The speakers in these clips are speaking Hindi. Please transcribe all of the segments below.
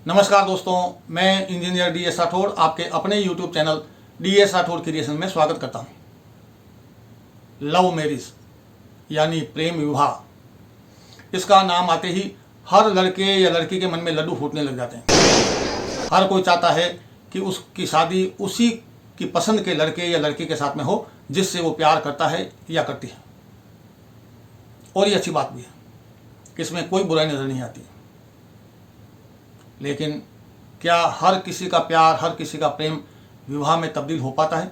नमस्कार दोस्तों, मैं इंजीनियर DS राठौड़ आपके अपने YouTube channel DS Rathore creation में स्वागत करता हूं। लव मैरिज यानी प्रेम विवाह, इसका नाम आते ही हर लड़के या लड़की के मन में लड्डू फूटने लग जाते हैं। हर कोई चाहता है कि उसकी शादी उसी की पसंद के लड़के या लड़की के साथ में हो जिससे वो प्यार करता है या करती है। और ये अच्छी बात भी है, इसमें कोई बुराई नज़र नहीं आती। लेकिन क्या हर किसी का प्यार, हर किसी का प्रेम विवाह में तब्दील हो पाता है?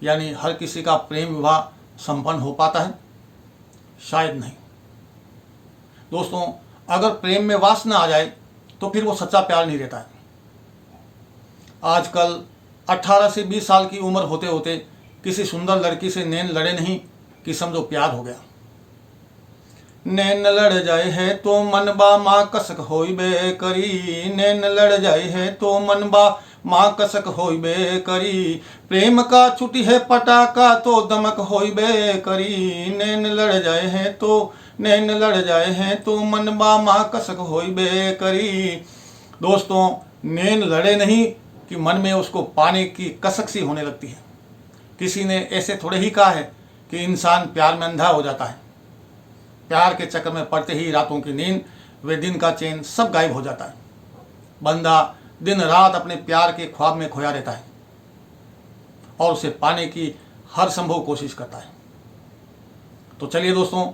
यानी हर किसी का प्रेम विवाह संपन्न हो पाता है? शायद नहीं। दोस्तों, अगर प्रेम में वासना आ जाए तो फिर वो सच्चा प्यार नहीं रहता है। आजकल 18 से 20 साल की उम्र होते होते किसी सुंदर लड़की से नैन लड़े नहीं कि समझो प्यार हो गया। नैन लड़ जाए है तो मन बा माँ कसक होइबे करी, नैन लड़ जाए है तो मन बा माँ कसक होइबे करी, प्रेम का छुट्टी है पटाखा तो दमक होइबे करी, नैन लड़ जाए है तो नैन लड़ जाए है तो मन बा माँ कसक होइबे करी। दोस्तों, नैन लड़े नहीं कि मन में उसको पाने की कसक सी होने लगती है। किसी ने ऐसे थोड़े ही कहा है कि इंसान प्यार में अंधा हो जाता है। प्यार के चक्कर में पड़ते ही रातों की नींद व दिन का चैन सब गायब हो जाता है। बंदा दिन रात अपने प्यार के ख्वाब में खोया रहता है और उसे पाने की हर संभव कोशिश करता है। तो चलिए दोस्तों,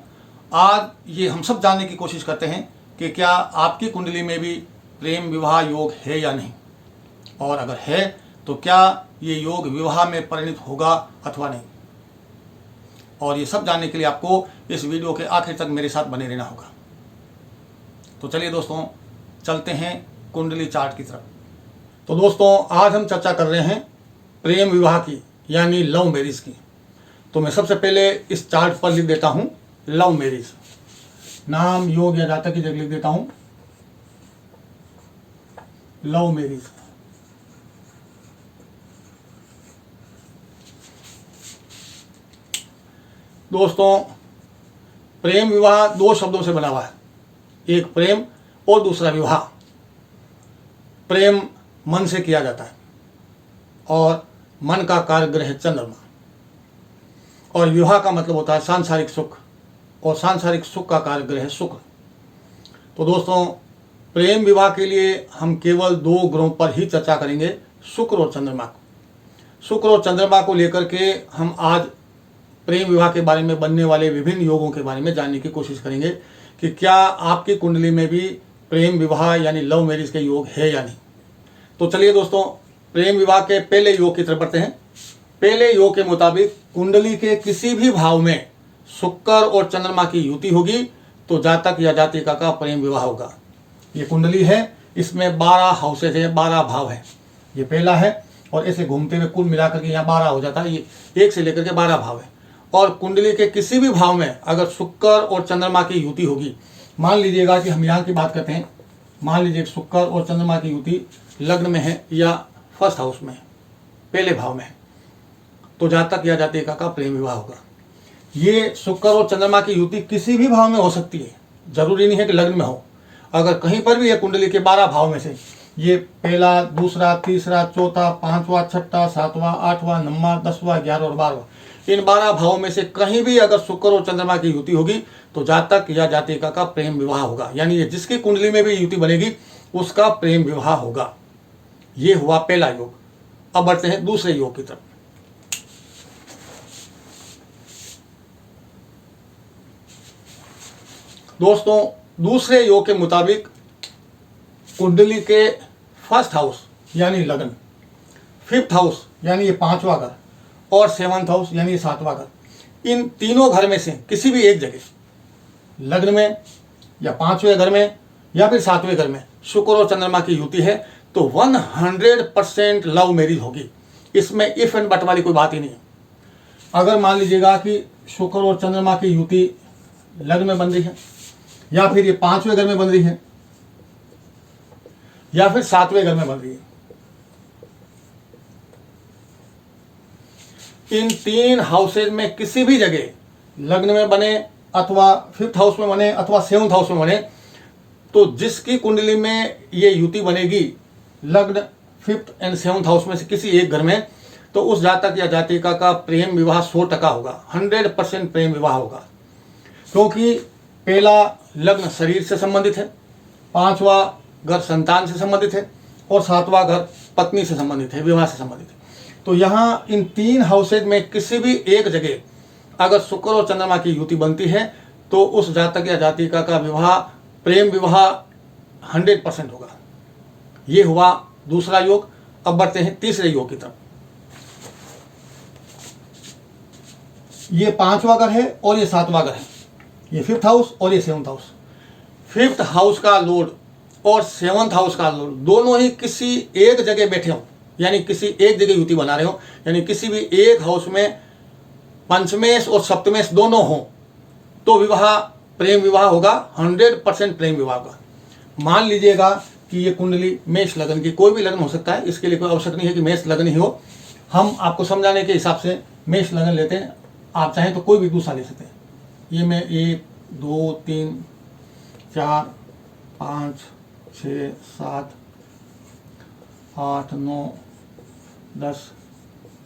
आज ये हम सब जानने की कोशिश करते हैं कि क्या आपकी कुंडली में भी प्रेम विवाह योग है या नहीं, और अगर है तो क्या ये योग विवाह में परिणत होगा अथवा नहीं। और ये सब जानने के लिए आपको इस वीडियो के आखिर तक मेरे साथ बने रहना होगा। तो चलिए दोस्तों, चलते हैं कुंडली चार्ट की तरफ। तो दोस्तों, आज हम चर्चा कर रहे हैं प्रेम विवाह की यानी लव मैरिज की। तो मैं सबसे पहले इस चार्ट पर लिख देता हूं लव मैरिज। नाम, योग या जातक की जगह लिख देता हूं लव मैरिज। दोस्तों, प्रेम विवाह दो शब्दों से बना हुआ है, एक प्रेम और दूसरा विवाह। प्रेम मन से किया जाता है और मन का कारक है चंद्रमा, और विवाह का मतलब होता है सांसारिक सुख, और सांसारिक सुख का कारक है शुक्र। तो दोस्तों, प्रेम विवाह के लिए हम केवल दो ग्रहों पर ही चर्चा करेंगे, शुक्र और चंद्रमा को। शुक्र और चंद्रमा को लेकर के हम आज प्रेम विवाह के बारे में बनने वाले विभिन्न योगों के बारे में जानने की कोशिश करेंगे कि क्या आपकी कुंडली में भी प्रेम विवाह यानी लव मैरिज के योग है या नहीं। तो चलिए दोस्तों, प्रेम विवाह के पहले योग की तरफ बढ़ते हैं। पहले योग के मुताबिक कुंडली के किसी भी भाव में शुक्र और चंद्रमा की युति होगी तो जातक या जातिका का प्रेम विवाह होगा। ये कुंडली है, इसमें 12 हाउसेज है, 12 भाव है। ये पहला है और ऐसे घूमते हुए कुल मिलाकर के यहाँ 12 हो जाता है। ये 1 से लेकर के 12 भाव है। और कुंडली के किसी भी भाव में अगर शुक्र और चंद्रमा की युति होगी, मान लीजिएगा कि हम यहाँ की बात करते हैं, मान लीजिए शुक्र और चंद्रमा की युति लग्न में है या फर्स्ट हाउस में, पहले भाव में है, तो जातक या जातिका का प्रेम विवाह होगा। ये शुक्र और चंद्रमा की युति किसी भी भाव में हो सकती है, जरूरी नहीं है कि लग्न में हो। अगर कहीं पर भी है कुंडली के 12 भाव में से, ये पहला, दूसरा, तीसरा, चौथा, 5वां, 6वां, 7वां, 8वां, 9वां, 10वां, 11वां और 12वां, इन 12 भावों में से कहीं भी अगर शुक्र और चंद्रमा की युति होगी तो जातक या जातिका का प्रेम विवाह होगा। यानी ये जिसकी कुंडली में भी युति बनेगी उसका प्रेम विवाह होगा। ये हुआ पहला योग। अब बढ़ते हैं दूसरे योग की तरफ। दोस्तों, दूसरे योग के मुताबिक कुंडली के फर्स्ट हाउस यानी लग्न, फिफ्थ हाउस यानी ये 5वां घर, और 7th हाउस यानी 7वां घर, इन तीनों घर में से किसी भी एक जगह लग्न में या 5वें घर में या फिर 7वें घर में शुक्र और चंद्रमा की युति है तो 100% लव मैरिज होगी। इसमें इफ एंड बट वाली कोई बात ही नहीं है। अगर मान लीजिएगा कि शुक्र और चंद्रमा की युति लग्न में बन रही है, या फिर ये 5वें घर में बन रही है, या फिर 7वें घर में बन रही है, इन 3 हाउसेज में किसी भी जगह लग्न में बने अथवा 5th हाउस में बने अथवा 7th हाउस में बने, तो जिसकी कुंडली में ये युति बनेगी लग्न 5th एंड 7th हाउस में से किसी एक घर में, तो उस जातक या जातिका का प्रेम विवाह 100% होगा, 100% प्रेम विवाह होगा। क्योंकि पहला लग्न शरीर से संबंधित है, 5वां घर संतान से संबंधित है और 7वां घर पत्नी से संबंधित है, विवाह से संबंधित है। तो यहाँ इन 3 हाउसेज में किसी भी एक जगह अगर शुक्र और चंद्रमा की युति बनती है तो उस जातक या जातिका का विवाह प्रेम विवाह 100% होगा। ये हुआ दूसरा योग। अब बढ़ते हैं तीसरे योग की तरफ। ये 5वां घर है और ये 7वां घर है, ये 5th हाउस और ये 7th हाउस। 5th हाउस का लॉर्ड और 7th हाउस का लॉर्ड दोनों ही किसी एक जगह बैठे हों, यानी किसी एक जगह युति बना रहे हो, यानी किसी भी एक हाउस में पंचमेश और सप्तमेश दोनों हों, तो विवाह प्रेम विवाह होगा, 100% प्रेम विवाह होगा। मान लीजिएगा कि ये कुंडली मेष लगन की, कोई भी लगन हो सकता है, इसके लिए कोई आवश्यक नहीं है कि मेष लगन ही हो। हम आपको समझाने के हिसाब से मेष लगन लेते हैं, आप चाहें तो कोई भी दूसरा ले सकते हैं। ये मैं 1 2 3 4 5 6 7 8 9 10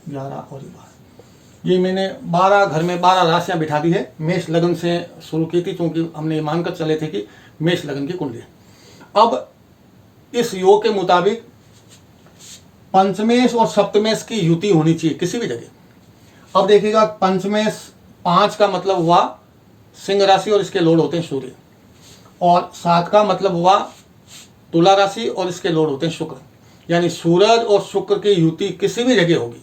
11 और 12, ये मैंने 12 घर में 12 राशियां बिठा दी है। मेष लगन से शुरू की थी क्योंकि हमने ये मानकर चले थे कि मेष लगन की कुंडली है। अब इस योग के मुताबिक पंचमेश और सप्तमेश की युति होनी चाहिए किसी भी जगह। अब देखिएगा, पंचमेश 5 का मतलब हुआ सिंह राशि और इसके लॉर्ड होते हैं सूर्य, और 7 का मतलब हुआ तुला राशि और इसके लॉर्ड होते हैं शुक्र। यानी सूरज और शुक्र की युति किसी भी जगह होगी,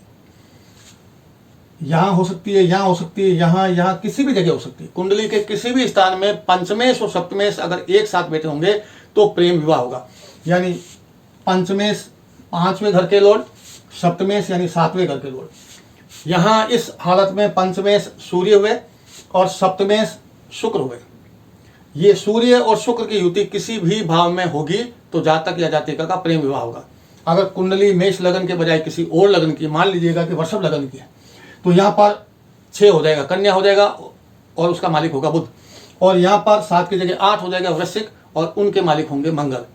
यहाँ हो सकती है, यहाँ हो सकती है, यहाँ किसी भी जगह हो सकती है। कुंडली के किसी भी स्थान में पंचमेश और सप्तमेश अगर एक साथ बैठे होंगे तो प्रेम विवाह होगा। यानी पंचमेश 5वें घर के लॉर्ड, सप्तमेश यानी 7वें घर के लॉर्ड। यहाँ इस हालत में पंचमेश सूर्य हुए और सप्तमेश शुक्र हुए। ये सूर्य और शुक्र की युति किसी भी भाव में होगी तो जातक या जातिका का प्रेम विवाह होगा। अगर कुंडली मेष लगन के बजाय किसी और लगन की, मान लीजिएगा कि वृषभ लगन की है, तो यहाँ पर 6 हो जाएगा, कन्या हो जाएगा और उसका मालिक होगा बुध, और यहाँ पर 7 की जगह 8 हो जाएगा वृश्चिक और उनके मालिक होंगे मंगल।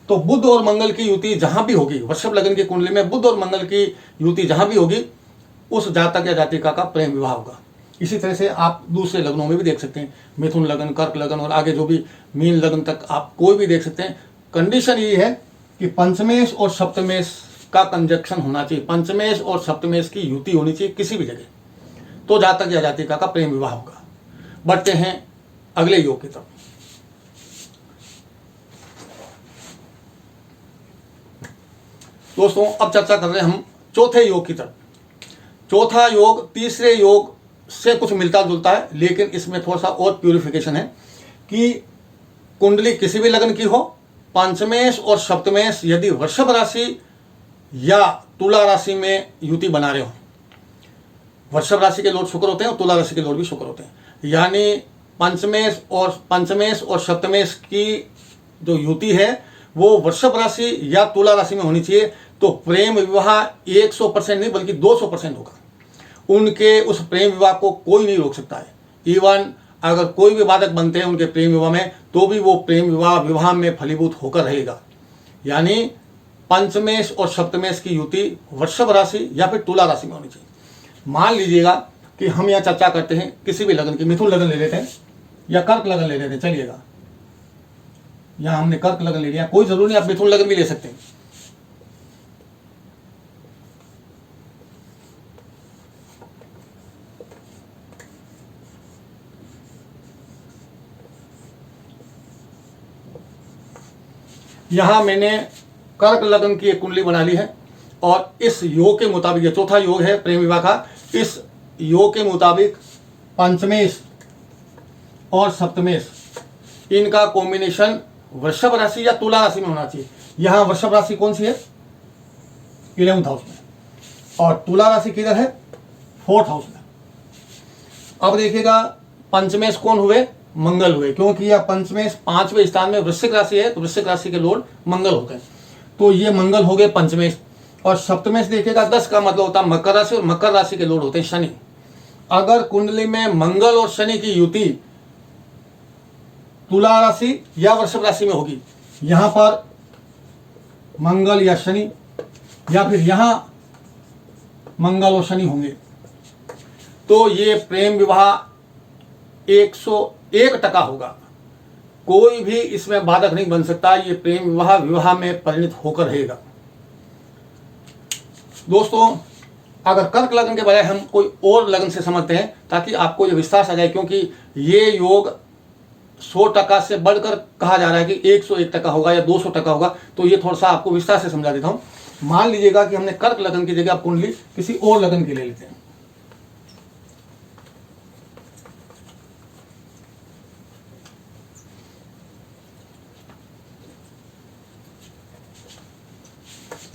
तो बुध और मंगल की युति जहां भी होगी, वृषभ लगन की कुंडली में बुध और मंगल की युति जहां भी होगी, उस जातक या जातिका का प्रेम विवाह होगा। इसी तरह से आप दूसरे लगनों में भी देख सकते हैं, मिथुन लगन, कर्क लगन और आगे जो भी मीन लगन तक आप कोई भी देख सकते हैं। कंडीशन ये है कि पंचमेश और सप्तमेश का कंजक्शन होना चाहिए, पंचमेश और सप्तमेश की युति होनी चाहिए किसी भी जगह, तो जातक या जातिका का प्रेम विवाह होगा। बढ़ते हैं अगले योग की तरफ। दोस्तों, अब चर्चा कर रहे हैं हम चौथे योग की तरफ। चौथा योग तीसरे योग से कुछ मिलता जुलता है, लेकिन इसमें थोड़ा सा और प्यूरिफिकेशन है कि कुंडली किसी भी लगन की हो, पंचमेश और सप्तमेश यदि वृषभ राशि या तुला राशि में युति बना रहे हो, वृषभ राशि के लॉर्ड शुक्र होते हैं और तुला राशि के लॉर्ड भी शुक्र होते हैं, यानी पंचमेश और सप्तमेश की जो युति है वो वृषभ राशि या तुला राशि में होनी चाहिए, तो प्रेम विवाह 100% नहीं बल्कि 200% होगा। उनके उस प्रेम विवाह को कोई नहीं रोक सकता है। इवन अगर कोई भी बाधक बनते हैं उनके प्रेम विवाह में, तो भी वो प्रेम विवाह में फलीभूत होकर रहेगा। यानी पंचमेश और सप्तमेश की युति वृषभ राशि या फिर तुला राशि में होनी चाहिए। मान लीजिएगा कि हम यहाँ चर्चा करते हैं किसी भी लगन की, मिथुन लगन ले लेते हैं या कर्क लगन ले लेते हैं, चलिएगा यहाँ हमने कर्क लगन ले लिया, कोई जरूरी नहीं, आप मिथुन लगन भी ले सकते हैं। यहां मैंने कर्क लगन की एक कुंडली बना ली है और इस योग के मुताबिक, ये चौथा योग है प्रेम विवाह का, इस योग के मुताबिक पंचमेश और सप्तमेश इनका कॉम्बिनेशन वृषभ राशि या तुला राशि में होना चाहिए। यहां वृषभ राशि कौन सी है? 11th हाउस में, और तुला राशि किधर है? 4th हाउस में। अब देखिएगा पंचमेश कौन हुए? मंगल हुए, क्योंकि यह पंचमेश 5वें स्थान में वृश्चिक राशि है, तो वृश्चिक राशि के लॉर्ड मंगल होते हैं, तो ये मंगल हो गए पंचमेश। और सप्तमेश देखिएगा 10 का मतलब होता है मकर राशि, और मकर राशि के लॉर्ड होते हैं शनि। अगर कुंडली में मंगल और शनि की युति तुला राशि या वृषभ राशि में होगी, यहाँ पर मंगल या शनि, या फिर यहाँ मंगल और शनि होंगे, तो ये प्रेम विवाह 101% होगा। कोई भी इसमें बाधक नहीं बन सकता। ये प्रेम विवाह विवाह में परिणत होकर रहेगा। दोस्तों, अगर कर्क लग्न के बजाय हम कोई और लग्न से समझते हैं ताकि आपको ये विश्वास आ जाए, क्योंकि ये योग 100% से बढ़कर कहा जा रहा है कि 101% होगा या 200% होगा, तो ये थोड़ा सा आपको विस्तार से समझा देता हूँ। मान लीजिएगा कि हमने कर्क लग्न की जगह आप कुंडली किसी और लग्न की ले लेते हैं।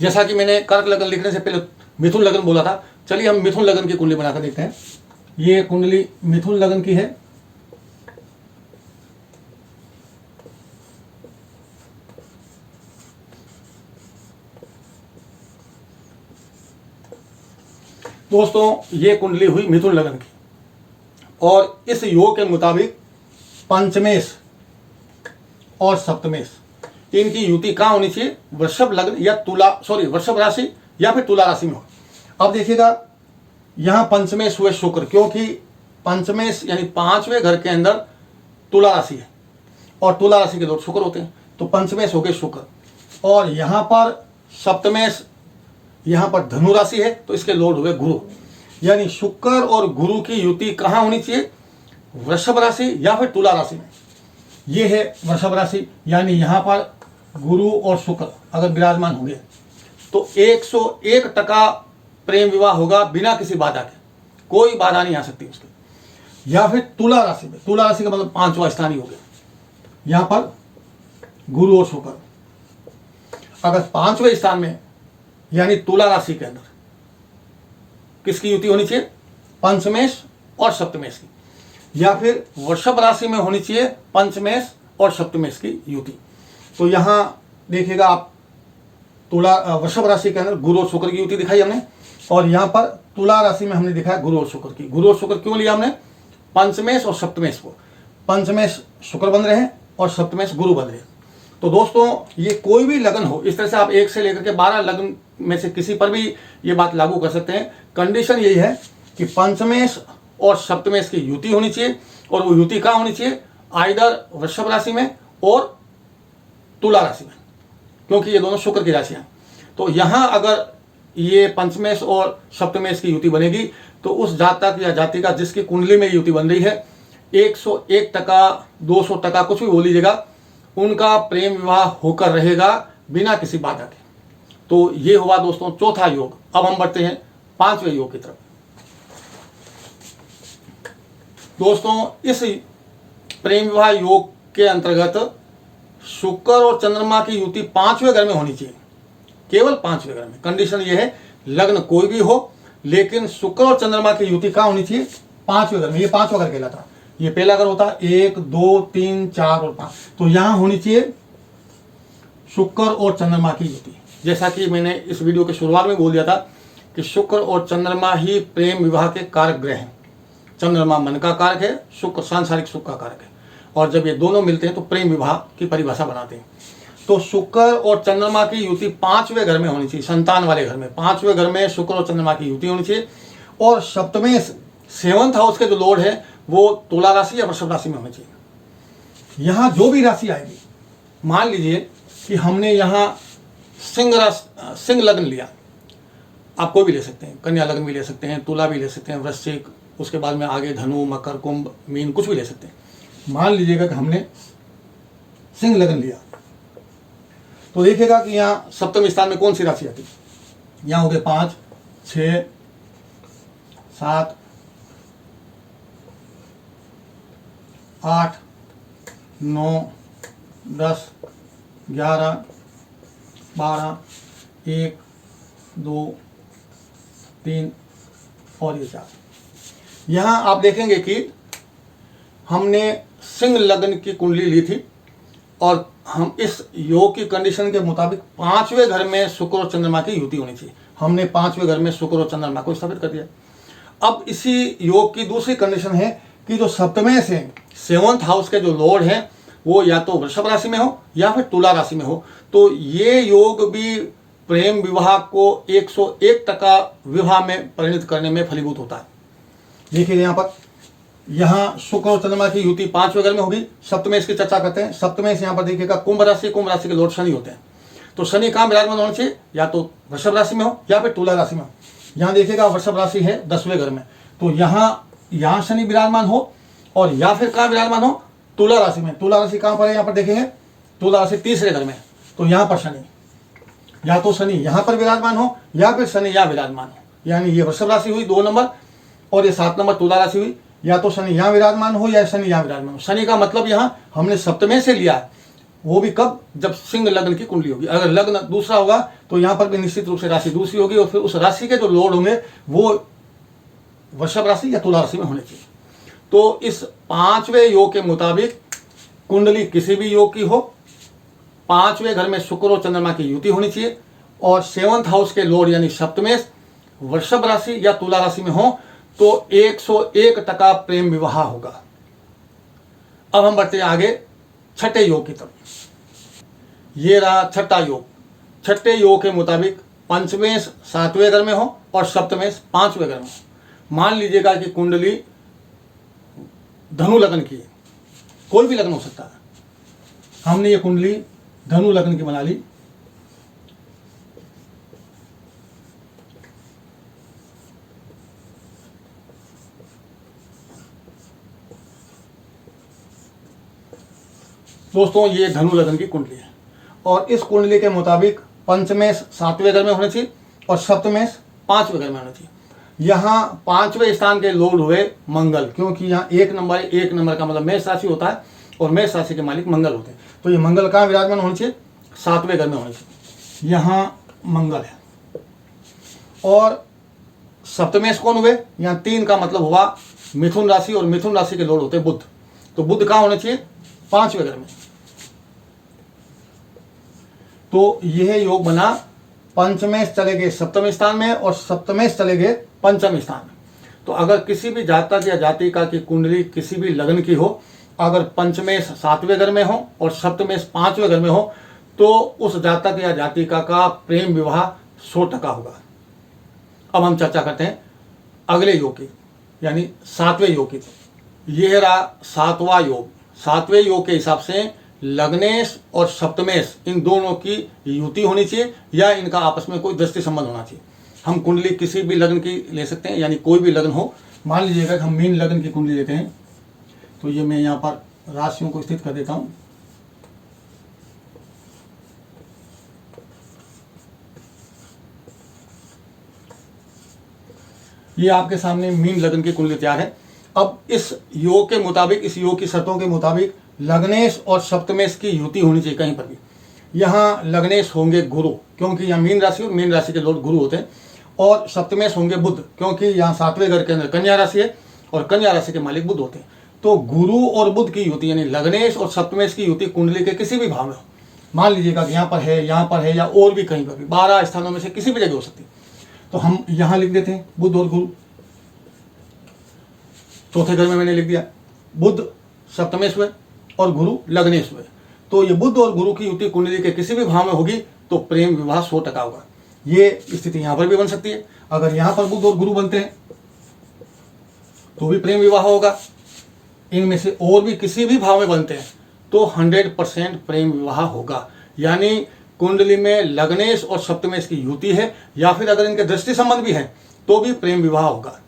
जैसा कि मैंने कर्क लग्न लिखने से पहले मिथुन लग्न बोला था, चलिए हम मिथुन लग्न की कुंडली बनाकर देखते हैं। ये कुंडली मिथुन लग्न की है। दोस्तों, ये कुंडली हुई मिथुन लग्न की, और इस योग के मुताबिक पंचमेश और सप्तमेश इनकी युति कहाँ होनी चाहिए? वृषभ लग्न या वृषभ राशि या फिर तुला राशि में हो। अब देखिएगा, यहाँ पंचमेश हुए शुक्र, क्योंकि पंचमेश यानी 5वें घर के अंदर तुला राशि है और तुला राशि के लोग शुक्र होते हैं, तो पंचमेश हो गए शुक्र। और यहाँ पर सप्तमेश, यहाँ पर धनु राशि है, तो इसके लोड हुए गुरु। यानी शुक्र और गुरु की युति कहाँ होनी चाहिए? वृषभ राशि या फिर तुला राशि में। ये है वृषभ राशि, यानी यहाँ पर गुरु और शुक्र अगर विराजमान होंगे तो 101% प्रेम विवाह होगा बिना किसी बाधा के, कोई बाधा नहीं आ सकती उसके। या फिर तुला राशि में, तुला राशि का मतलब 5वां स्थान ही हो गया, यहाँ पर गुरु और शुक्र। अगर 5वें स्थान में यानी तुला राशि के अंदर किसकी युति होनी चाहिए? पंचमेश और सप्तमेश की। या फिर वृषभ राशि में होनी चाहिए पंचमेश और सप्तमेश की युति। तो यहाँ देखिएगा आप, वृषभ राशि के अंदर गुरु और शुक्र की युति दिखाई हमने, और यहाँ पर तुला राशि में हमने दिखाया गुरु और शुक्र की। गुरु और शुक्र क्यों लिया हमने? पंचमेश और सप्तमेश को। पंचमेश शुक्र बन रहे हैं और सप्तमेश गुरु बन रहे हैं। तो दोस्तों, ये कोई भी लगन हो, इस तरह से आप 1 से लेकर के 12 लगन में से किसी पर भी ये बात लागू कर सकते हैं। कंडीशन यही है कि पंचमेश और सप्तमेश की युति होनी चाहिए, और वो युति कहाँ होनी चाहिए? आइदर वृषभ राशि में और तुला राशि में, क्योंकि ये दोनों शुक्र की राशियां हैं। तो यहाँ अगर ये पंचमेश और सप्तमेश की युति बनेगी तो उस जातक या जाति का जिसकी कुंडली में युति बन रही है 101%, 200% कुछ भी बोल लीजिएगा, उनका प्रेम विवाह होकर रहेगा बिना किसी बाधा के। तो ये हुआ दोस्तों चौथा योग। अब हम बढ़ते हैं 5वें योग की तरफ। दोस्तों, इस प्रेम विवाह योग के अंतर्गत शुक्र और चंद्रमा की युति 5वें घर में होनी चाहिए, केवल 5वें घर में। कंडीशन ये है, लग्न कोई भी हो लेकिन शुक्र और चंद्रमा की युति कहाँ होनी चाहिए? 5वें घर में। ये 5वां घर कहलाता है। ये पहला घर होता है 1, 2, 3, 4 और 5। तो यहाँ होनी चाहिए शुक्र और चंद्रमा की युति। जैसा कि मैंने इस वीडियो के शुरुआत में बोल दिया था कि शुक्र और चंद्रमा ही प्रेम विवाह के कारक ग्रह हैं। चंद्रमा मन का कारक है, शुक्र सांसारिक सुख का कारक है, और जब ये दोनों मिलते हैं तो प्रेम विवाह की परिभाषा बनाते हैं। तो शुक्र और चंद्रमा की युति 5वें घर में होनी चाहिए, संतान वाले घर में। 5वें घर में शुक्र और चंद्रमा की युति होनी चाहिए, और सप्तमेश 7th हाउस के जो लॉर्ड है वो तुला राशि या वृषभ राशि में होनी चाहिए। यहाँ जो भी राशि आएगी, मान लीजिए कि हमने यहाँ सिंह लग्न लिया, आप कोई भी ले सकते हैं, कन्या लग्न भी ले सकते हैं, तुला भी ले सकते हैं, वृश्चिक, उसके बाद में आगे धनु, मकर, कुंभ, मीन, कुछ भी ले सकते हैं। मान लीजिएगा कि हमने सिंह लग्न लिया, तो देखिएगा कि यहाँ सप्तम स्थान में कौन सी राशि आती है? यहाँ हो गए 5, 6, 7, 8, 9, 10, 11, 12, 1, 2, 3 और ये 4। यहाँ आप देखेंगे कि हमने सिंह लग्न की कुंडली ली थी, और हम इस योग की कंडीशन के मुताबिक 5वें घर में शुक्र और चंद्रमा की युति होनी चाहिए। हमने 5वें घर में शुक्र और चंद्रमा को स्थापित कर दिया। अब इसी योग की दूसरी कंडीशन है कि जो सप्तमेश है, 7th हाउस के जो लॉर्ड हैं वो या तो वृषभ राशि में हो या फिर तुला राशि में हो, तो ये योग भी प्रेम विवाह को 101% विवाह में परिणत करने में फलीभूत होता है। देखिए यहाँ शुक्र और चंद्रमा की युति 5वें घर में होगी। सप्तमेश की चर्चा करते हैं। सप्तमेश यहाँ पर देखिएगा कुंभ राशि के लॉर्ड शनि होते हैं। तो शनि कहाँ विराजमान होना चाहिए, या तो वृषभ राशि में हो या फिर तुला राशि में हो। यहाँ देखिएगा वृषभ राशि है 10वें घर में, तो यहाँ शनि विराजमान हो, और या फिर कहाँ विराजमान हो, तुला राशि में। तुला राशि कहाँ पर है, यहाँ पर देखेंगे तुला राशि 3रे घर में, तो यहाँ पर शनि, या तो शनि यहाँ पर विराजमान हो या फिर शनि यहाँ विराजमान हो। यानी ये वृषभ राशि हुई 2 नंबर, और ये 7 नंबर तुला राशि हुई। या तो शनि यहाँ विराजमान हो या शनि यहाँ विराजमान हो। शनि का मतलब यहाँ हमने सप्तमे से लिया है, वो भी कब, जब सिंह लग्न की कुंडली होगी। अगर लग्न दूसरा होगा तो यहाँ पर भी निश्चित रूप से राशि दूसरी होगी, और फिर उस राशि के जो लॉर्ड होंगे वो वृषभ राशि या तुला राशि में होने चाहिए। तो इस 5वें योग के मुताबिक कुंडली किसी भी योग की हो, 5वें घर में शुक्र और चंद्रमा की युति होनी चाहिए, और 7th हाउस के लॉर्ड यानी सप्तमेश वृषभ राशि या तुला राशि में हो, तो 101% प्रेम विवाह होगा। अब हम बढ़ते हैं आगे छठे योग की तरफ। ये रहा छठा योग। छठे योग के मुताबिक पंचमेश 7वें घर में हो और सप्तमेश 5वें घर में हो। मान लीजिएगा कि कुंडली धनु लग्न की है, कोई भी लग्न हो सकता है। हमने ये कुंडली धनु लग्न की बना ली। दोस्तों ये धनु लग्न की कुंडली है, और इस कुंडली के मुताबिक पंचमेश 7वें घर में होना चाहिए और सप्तमेश 5वें घर में होना चाहिए। यहाँ 5वें स्थान के लॉर्ड हुए मंगल, क्योंकि यहाँ 1 नंबर है। 1 नंबर का मतलब मेष राशि होता है, और मेष राशि के मालिक मंगल होते हैं। तो ये मंगल कहाँ विराजमान होना चाहिए, 7वें घर में होना चाहिए। यहाँ मंगल है। और सप्तमेश कौन हुए, यहाँ 3 का मतलब हुआ मिथुन राशि, और मिथुन राशि के लॉर्ड होते हैं बुध। तो बुध कहाँ होना चाहिए, 5वें घर में। तो यह योग बना पंचमेश चले गए सप्तम स्थान में और सप्तमेश चले गए पंचम स्थान में। तो अगर किसी भी जातक या जातिका की कुंडली किसी भी लग्न की हो, अगर पंचमेश 7वें घर में हो और सप्तमेश 5वें घर में हो, तो उस जातक या जातिका का प्रेम विवाह 100% होगा। अब हम चर्चा करते हैं अगले योग की, यानी 7वें योग की। यह रहा 7वां योग। 7वें योग के हिसाब से लग्नेश और सप्तमेश इन दोनों की युति होनी चाहिए, या इनका आपस में कोई दृष्टि संबंध होना चाहिए। हम कुंडली किसी भी लग्न की ले सकते हैं, यानी कोई भी लग्न हो। मान लीजिएगा कि हम मीन लग्न की कुंडली लेते हैं, तो ये मैं यहाँ पर राशियों को स्थित कर देता हूँ। ये आपके सामने मीन लग्न की कुंडली तैयार है। अब इस योग के मुताबिक, इस योग की शर्तों के मुताबिक लग्नेश और सप्तमेश की युति होनी चाहिए कहीं पर भी। यहाँ लग्नेश होंगे गुरु, क्योंकि यहाँ मीन राशि और मीन राशि के लॉर्ड गुरु होते हैं, और सप्तमेश होंगे बुध, क्योंकि यहाँ 7वें घर के अंदर कन्या राशि है और कन्या राशि के मालिक बुध होते हैं। तो गुरु और बुध की युति यानी लग्नेश और सप्तमेश की युति कुंडली के किसी भी भाव में हो। मान लीजिएगा कि यहाँ पर है या और भी कहीं पर भी 12 स्थानों में से किसी भी जगह हो सकती है। तो हम यहाँ लिख देते हैं बुध और गुरु। चौथे घर में मैंने लिख दिया बुध सप्तमेश हुए और गुरु लग्नेश हुए। तो ये बुध और गुरु की युति कुंडली के किसी भी भाव में होगी तो प्रेम विवाह 100% होगा। ये स्थिति यहाँ पर भी बन सकती है। अगर यहाँ पर बुध और गुरु बनते हैं तो भी प्रेम विवाह होगा। इनमें से और भी किसी भी भाव में बनते हैं तो 100% प्रेम विवाह होगा। यानी कुंडली में लग्नेश और सप्तमेश की युति है, या फिर अगर इनके दृष्टि संबंध भी है तो भी प्रेम विवाह होगा।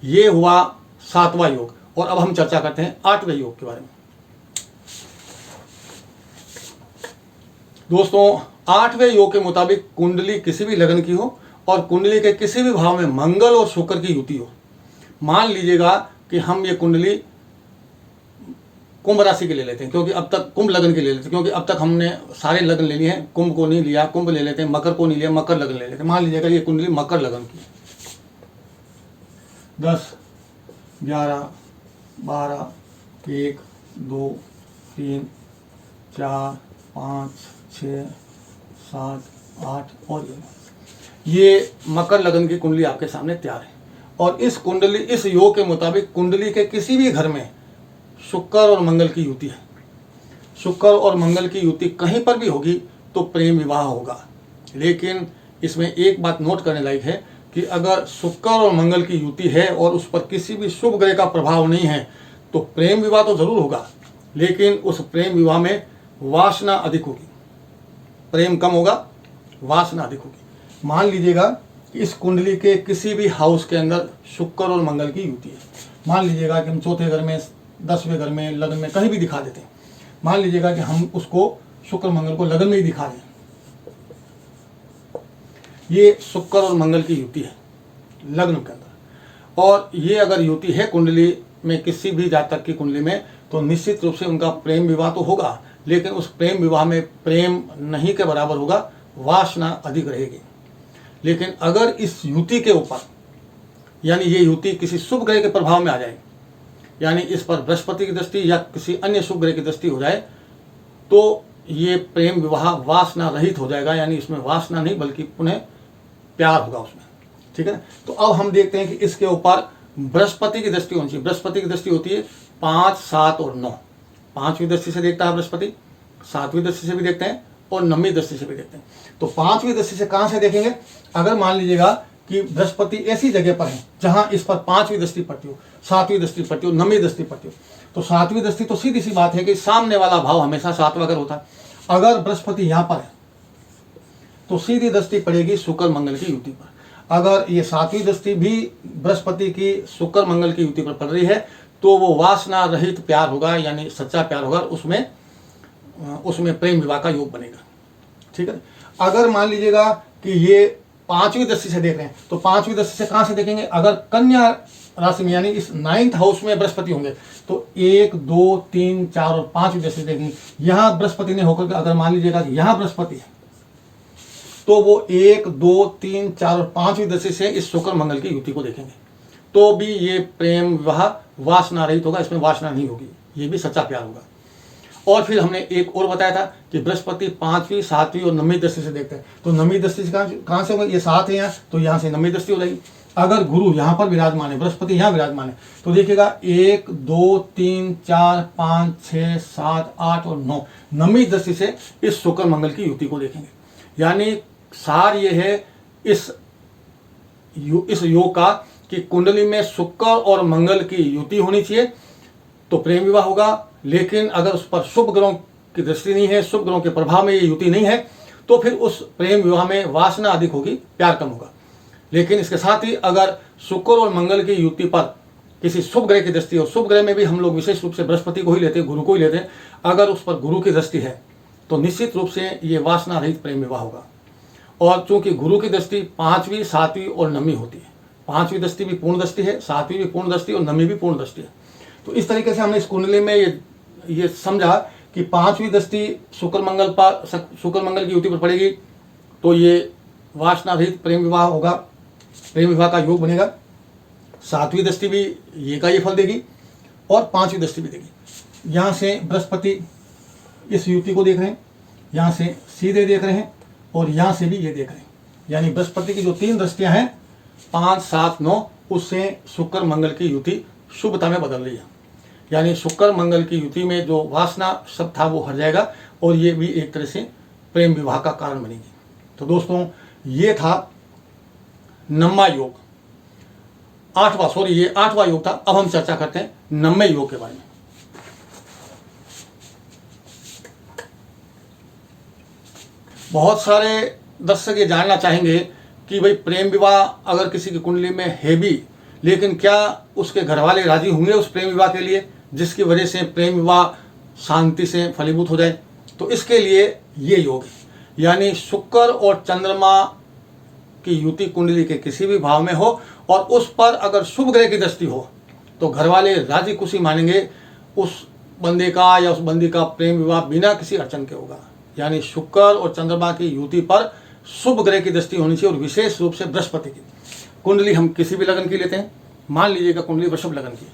ये हुआ 7वां योग। और अब हम चर्चा करते हैं 8वें योग के बारे में। दोस्तों 8वें योग के मुताबिक कुंडली किसी भी लग्न की हो और कुंडली के किसी भी भाव में मंगल और शुक्र की युति हो। मान लीजिएगा कि हम ये कुंडली कुंभ राशि के ले लेते हैं, क्योंकि अब तक कुंभ लग्न के ले लेते हैं, क्योंकि अब तक हमने सारे लग्न ले लिए हैं। कुंभ को नहीं लिया, कुंभ ले लेते हैं, मकर को नहीं लिया, मकर लग्न ले लेते हैं। मान लीजिएगा ये कुंडली मकर लग्न की 10, 11, 12, 1, 2, 3, 4, 5, 6, 7, 8 और ये मकर लग्न की कुंडली आपके सामने तैयार है। और इस कुंडली, इस योग के मुताबिक कुंडली के किसी भी घर में शुक्र और मंगल की युति है। शुक्र और मंगल की युति कहीं पर भी होगी तो प्रेम विवाह होगा। लेकिन इसमें एक बात नोट करने लायक है कि अगर शुक्र और मंगल की युति है और उस पर किसी भी शुभ ग्रह का प्रभाव नहीं है तो प्रेम विवाह तो जरूर होगा, लेकिन उस प्रेम विवाह में वासना अधिक होगी। प्रेम कम होगा, वासना अधिक होगी। मान लीजिएगा कि इस कुंडली के किसी भी हाउस के अंदर शुक्र और मंगल की युति है। मान लीजिएगा कि हम चौथे घर में, 10वें घर में, लग्न में कहीं भी दिखा देते हैं। मान लीजिएगा कि हम उसको शुक्र मंगल को लग्न में ही दिखा दें। ये शुक्र और मंगल की युति है लग्न के अंदर, और ये अगर युति है कुंडली में किसी भी जातक की कुंडली में, तो निश्चित रूप से उनका प्रेम विवाह तो होगा, लेकिन उस प्रेम विवाह में प्रेम नहीं के बराबर होगा, वासना अधिक रहेगी। लेकिन अगर इस युति के ऊपर, यानी ये युति किसी शुभ ग्रह के प्रभाव में आ जाए, यानी इस पर बृहस्पति की दृष्टि या किसी अन्य शुभ ग्रह की दृष्टि हो जाए, तो ये प्रेम विवाह वासना रहित हो जाएगा। यानी इसमें वासना नहीं बल्कि पुनः प्यार होगा उसमें। ठीक है ना। तो अब हम देखते हैं कि इसके ऊपर बृहस्पति की दृष्टि होनी चाहिए। बृहस्पति की दृष्टि होती है 5, 7 और 9। 5वीं दृष्टि से देखता है बृहस्पति, 7वीं दृष्टि से भी देखते हैं और 9वीं दृष्टि से भी देखते हैं। तो 5वीं दृष्टि से कहां से देखेंगे? अगर मान लीजिएगा कि बृहस्पति ऐसी जगह पर है जहां इस पर 5वीं दृष्टि पड़ती हो, 7वीं दृष्टि पड़ती हो, 9वीं दृष्टि पड़ती हो, तो 7वीं दृष्टि तो सीधी सी बात है कि सामने वाला भाव हमेशा 7वां घर होता है। अगर बृहस्पति यहां पर है तो सीधी दृष्टि पड़ेगी शुक्र मंगल की युति पर। अगर ये 7वीं दृष्टि भी बृहस्पति की शुक्र मंगल की युति पर पड़ रही है तो वो वासना रहित प्यार होगा, यानी सच्चा प्यार होगा, उसमें प्रेम विवाह का योग बनेगा। ठीक है। अगर मान लीजिएगा कि ये 5वीं दृष्टि से देख रहे हैं, तो 5वीं दृष्टि से कहां से देखेंगे? अगर कन्या राशि में यानी इस 9th हाउस में बृहस्पति होंगे तो 1, 2, 3, 4 और 5वीं दृष्टि से देखेंगे। यहां बृहस्पति ने होकर के अगर मान लीजिएगा कि यहां बृहस्पति है तो वो 1, 2, 3, 4 और 5वीं दृष्टि से इस शुक्र मंगल की युति को देखेंगे, तो भी ये प्रेम विवाह वासना रहित होगा, इसमें वासना नहीं होगी, ये भी सच्चा प्यार होगा। और फिर हमने एक और बताया था कि बृहस्पति 5वीं, 7वीं और 9वीं दृष्टि से देखते हैं। तो 9वीं दृष्टि से कहां से होगा? ये 7 है यहाँ, तो यहाँ से 9वीं दृष्टि हो जाएगी। अगर गुरु यहाँ पर विराजमान है, बृहस्पति यहाँ विराजमान है, तो देखिएगा 1, 2, 3, 4, 5, 6, 7, 8 और 9, 9वीं दृष्टि से इस शुक्र मंगल की युति को देखेंगे। यानी सार ये है इस योग का कि कुंडली में शुक्र और मंगल की युति होनी चाहिए तो प्रेम विवाह होगा। लेकिन अगर उस पर शुभ ग्रहों की दृष्टि नहीं है, शुभ ग्रहों के प्रभाव में ये युति नहीं है, तो फिर उस प्रेम विवाह में वासना अधिक होगी, प्यार कम होगा। लेकिन इसके साथ ही अगर शुक्र और मंगल की युति पर किसी शुभ ग्रह की दृष्टि हो, शुभ ग्रह में भी हम लोग विशेष रूप से बृहस्पति को ही लेते हैं, गुरु को ही लेते हैं, अगर उस पर गुरु की दृष्टि है तो निश्चित रूप से ये वासना रहित प्रेम विवाह होगा। और चूंकि गुरु की दृष्टि 5वीं, 7वीं और 9वीं होती है, 5वीं दृष्टि भी पूर्ण दृष्टि है, 7वीं भी पूर्ण दृष्टि और 9वीं भी पूर्ण दृष्टि है। तो इस तरीके से हमने इस कुंडली में ये समझा कि 5वीं दृष्टि शुक्र मंगल की युति पर पड़ेगी तो ये वासना रहित प्रेम विवाह होगा, प्रेम विवाह का योग बनेगा। 7वीं दृष्टि भी ये का ये फल देगी और 5वीं दृष्टि भी देगी। यहाँ से बृहस्पति इस युति को देख रहे हैं, यहाँ से सीधे देख रहे हैं और यहाँ से भी ये देख रहे हैं। यानी बृहस्पति की जो 3 दृष्टियां हैं 5, 7, 9, उससे शुक्र मंगल की युति शुभता में बदल रही है। यानी शुक्र मंगल की युति में जो वासना सब था वो हट जाएगा और ये भी एक तरह से प्रेम विवाह का कारण बनेगी। तो दोस्तों ये था 9वां योग, 8वां, ये 8वां योग था। अब हम चर्चा करते हैं 9वें योग के बारे में। बहुत सारे दर्शक ये जानना चाहेंगे कि भाई प्रेम विवाह अगर किसी की कुंडली में है भी, लेकिन क्या उसके घर वाले राजी होंगे उस प्रेम विवाह के लिए जिसकी वजह से प्रेम विवाह शांति से फलीभूत हो जाए? तो इसके लिए ये योग है, यानी शुक्र और चंद्रमा की युति कुंडली के किसी भी भाव में हो और उस पर अगर शुभ ग्रह की दृष्टि हो तो घर वाले राजी खुशी मानेंगे, उस बंदे का या उस बंदी का प्रेम विवाह बिना किसी अड़चन के होगा। यानी शुक्र और चंद्रमा की युति पर शुभ ग्रह की दृष्टि होनी चाहिए और विशेष रूप से बृहस्पति की। कुंडली हम किसी भी लगन की लेते हैं, मान लीजिएगा कुंडली वृषभ लगन की,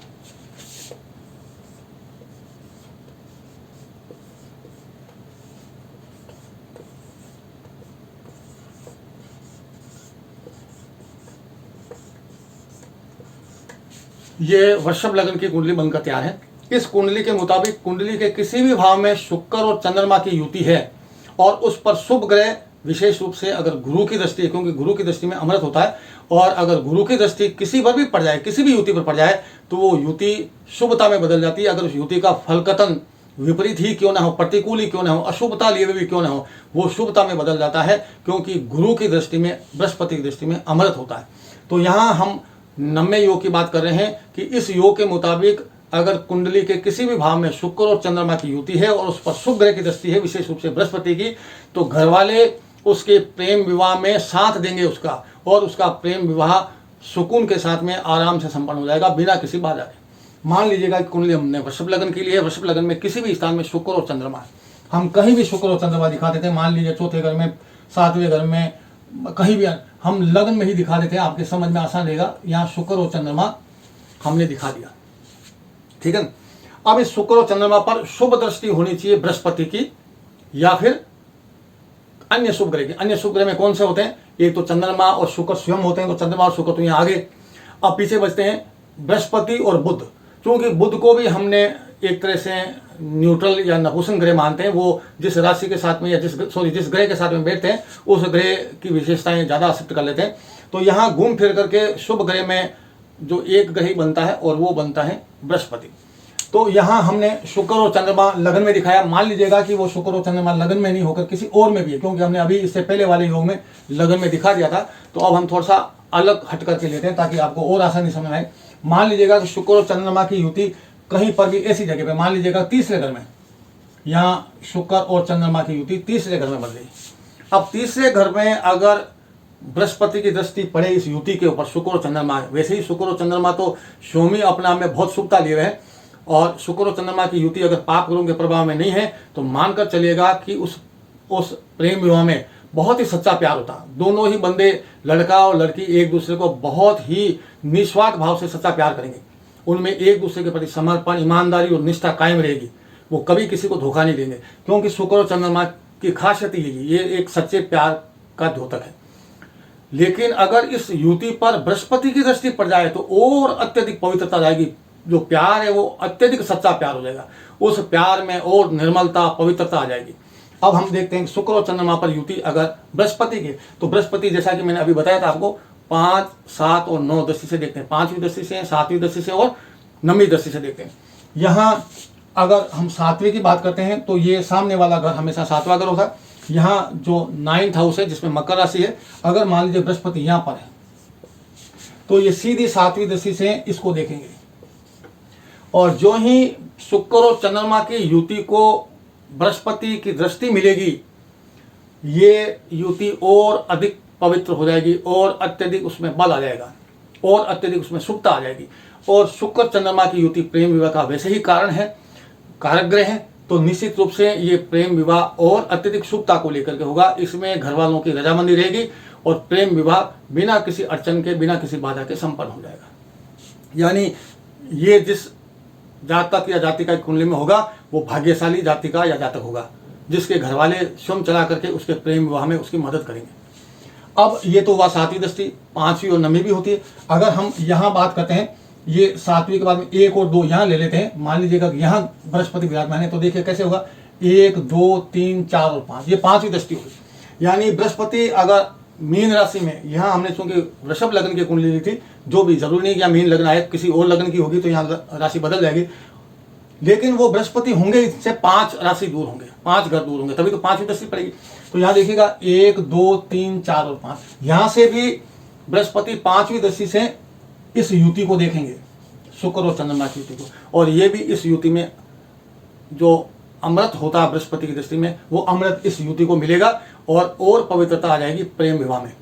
ये वृषभ लगन की कुंडली बनकर तैयार है। इस कुंडली के मुताबिक कुंडली के किसी भी भाव में शुक्र और चंद्रमा की युति है और उस पर शुभ ग्रह, विशेष रूप से अगर गुरु की दृष्टि है, क्योंकि गुरु की दृष्टि में अमृत होता है, और अगर गुरु की दृष्टि किसी पर भी पड़ जाए, किसी भी युति पर पड़ जाए, तो वो युति शुभता में बदल जाती है। अगर उस युति का फलकतन विपरीत ही क्यों ना हो, प्रतिकूल ही क्यों ना हो, अशुभता लिए हुए भी क्यों ना हो, वो शुभता में बदल जाता है, क्योंकि गुरु की दृष्टि में, बृहस्पति की दृष्टि में अमृत होता है। तो यहाँ हम 90 योग की बात कर रहे हैं कि इस योग के मुताबिक अगर कुंडली के किसी भी भाव में शुक्र और चंद्रमा की युति है और उस पर शुभ ग्रह की दृष्टि है, विशेष रूप से बृहस्पति की, तो घर वाले उसके प्रेम विवाह में साथ देंगे उसका, और उसका प्रेम विवाह सुकून के साथ में आराम से संपन्न हो जाएगा बिना किसी बाधा के। मान लीजिएगा कि कुंडली हमने वृषभ लग्न के लिए, वृषभ लग्न में किसी भी स्थान में शुक्र और चंद्रमा है, हम कहीं भी शुक्र और चंद्रमा दिखा देते हैं, मान लीजिए चौथे घर में, सातवें घर में, कहीं भी हम लग्न में ही दिखा देते हैं, आपके समझ में आसान रहेगा। यहाँ शुक्र और चंद्रमा हमने दिखा दिया, ठीक है। अब इस शुक्र और चंद्रमा पर शुभ दृष्टि होनी चाहिए बृहस्पति की या फिर अन्य शुभ ग्रह की। अन्य शुभ ग्रह में कौन से होते हैं? एक तो चंद्रमा और शुक्र स्वयं होते हैं, तो चंद्रमा और शुक्र तो यहाँ आगे। अब पीछे बचते हैं बृहस्पति और बुध, क्योंकि बुध को भी हमने एक तरह से न्यूट्रल या नपुंसक ग्रह मानते हैं। वो जिस राशि के साथ में या जिस ग्रह के साथ में बैठते हैं उस ग्रह की विशेषताएं ज़्यादा एक्सेप्ट कर लेते हैं। तो यहाँ घूम फिर करके शुभ ग्रह में जो एक ग्रह ही बनता है और वो बनता है बृहस्पति। तो यहाँ हमने शुक्र और चंद्रमा लगन में दिखाया। मान लीजिएगा कि वो शुक्र और चंद्रमा लगन में नहीं होकर किसी और में भी है, क्योंकि हमने अभी इससे पहले वाले योग में लगन में दिखा दिया था। तो अब हम थोड़ा सा अलग हट करके लेते हैं ताकि आपको और आसानी समझ में आए। मान लीजिएगा कि शुक्र और चंद्रमा की युति कहीं पर भी ऐसी जगह पे, मान लीजिएगा तीसरे घर में, यहाँ शुक्र और चंद्रमा की युति तीसरे घर में बन गई। अब तीसरे घर में अगर बृहस्पति की दृष्टि पड़े इस युति के ऊपर, शुक्र और चंद्रमा, वैसे ही शुक्र और चंद्रमा तो स्वयं अपने आप में बहुत शुभता लिए हुए हैं, और शुक्र और चंद्रमा की युति अगर पाप ग्रहों के प्रभाव में नहीं है तो मानकर चलिएगा कि उस प्रेम विवाह में बहुत ही सच्चा प्यार होता। दोनों ही बंदे, लड़का और लड़की, एक दूसरे को बहुत ही निस्वार्थ भाव से सच्चा प्यार करेंगे। उनमें एक दूसरे के प्रति समर्पण, ईमानदारी और निष्ठा कायम रहेगी। वो कभी किसी को धोखा नहीं देंगे, क्योंकि शुक्र और चंद्रमा की खासियत ये एक सच्चे प्यार का द्योतक है। लेकिन अगर इस युति पर बृहस्पति की दृष्टि पड़ जाए तो और अत्यधिक पवित्रता जाएगी। जो प्यार है वो अत्यधिक सच्चा प्यार हो जाएगा, उस प्यार में और निर्मलता, पवित्रता आ जाएगी। अब हम देखते हैं शुक्र और चंद्रमा पर युति अगर बृहस्पति की, तो बृहस्पति जैसा कि मैंने अभी बताया था आपको 5, 7 और 9 दृष्टि से देखते हैं। 5वीं दृष्टि से, 7वीं दृष्टि से और 9वीं दृष्टि से देखते हैं। यहाँ अगर हम 7वीं की बात करते हैं तो ये सामने वाला घर हमेशा 7वां घर होता है। यहाँ जो 9th हाउस है जिसमें मकर राशि है, अगर मान लीजिए बृहस्पति यहाँ पर है तो ये सीधी 7वीं दृष्टि से इसको देखेंगे, और जो ही शुक्र और चंद्रमा की युति को बृहस्पति की दृष्टि मिलेगी, ये युति और अधिक पवित्र हो जाएगी और अत्यधिक उसमें बल आ जाएगा और अत्यधिक उसमें शुभता आ जाएगी। और शुक्र चंद्रमा की युति प्रेम विवाह का वैसे ही कारण है, कारक ग्रह है, तो निश्चित रूप से ये प्रेम विवाह और अत्यधिक शुभता को लेकर के होगा। इसमें घर वालों की रजामंदी रहेगी और प्रेम विवाह बिना किसी अड़चन के, बिना किसी बाधा के संपन्न हो जाएगा। यानी ये जिस जातक या जातिका की कुंडली में होगा वो भाग्यशाली जातिका या जातक होगा, जिसके घर वाले स्वयं चला करके उसके प्रेम विवाह में उसकी मदद करेंगे। अब ये तो हुआ 7वीं दृष्टि, 5वीं और 9वीं भी होती है। अगर हम यहाँ बात करते हैं, ये 7वीं के बाद में 1 और 2 यहाँ ले लेते हैं। मान लीजिएगा कि यहाँ बृहस्पति विराजमान है, तो देखिए कैसे होगा 1, 2, 3, 4 और 5, ये 5वीं दृष्टि होगी। यानी बृहस्पति अगर मीन राशि में, यहाँ हमने चूंकि वृषभ लग्न की कुंडली ली थी, जो भी जरूरी नहीं कि यहाँ मीन लग्न आए, किसी और लग्न की होगी तो यहाँ राशि बदल जाएगी, लेकिन वो बृहस्पति होंगे इससे 5 राशि दूर होंगे, 5 घर दूर होंगे, तभी तो 5वीं दृष्टि पड़ेगी। तो यहाँ देखिएगा 1, 2, 3, 4 और 5, यहाँ से भी बृहस्पति 5वीं दृष्टि से इस युति को देखेंगे, शुक्र और चंद्रमा की युति को, और ये भी इस युति में जो अमृत होता है बृहस्पति की दृष्टि में, वो अमृत इस युति को मिलेगा और पवित्रता आ जाएगी प्रेम विवाह में।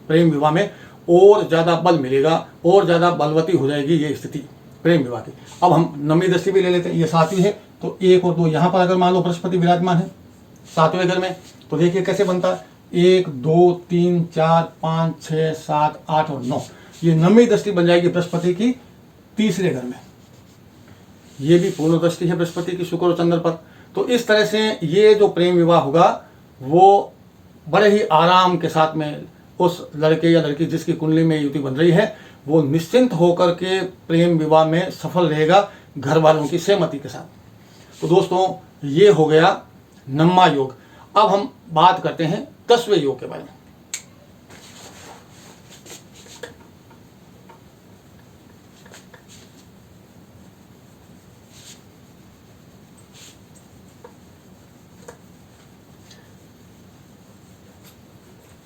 प्रेम विवाह में और ज़्यादा बल मिलेगा और ज़्यादा बलवती हो जाएगी ये स्थिति प्रेम विवाह की। अब हम 9वीं दृष्टि भी ले लेते हैं, ये 7वीं है, तो 1 और 2 यहाँ पर अगर मान लो बृहस्पति विराजमान है 7वें घर में, तो देखिए कैसे बनता है 1, 2, 3, 4, 5, 6, 7, 8 और 9, ये 9वीं दृष्टि बन जाएगी बृहस्पति की तीसरे घर में। ये भी पूर्ण दृष्टि है बृहस्पति की शुक्र और चंद्र पर। तो इस तरह से ये जो प्रेम विवाह होगा वो बड़े ही आराम के साथ में उस लड़के या लड़की जिसकी कुंडली में युति बन रही है वो निश्चिंत होकर के प्रेम विवाह में सफल रहेगा, घर वालों की सहमति के साथ। तो दोस्तों ये हो गया 9वां योग। अब हम बात करते हैं 10वें योग के बारे में।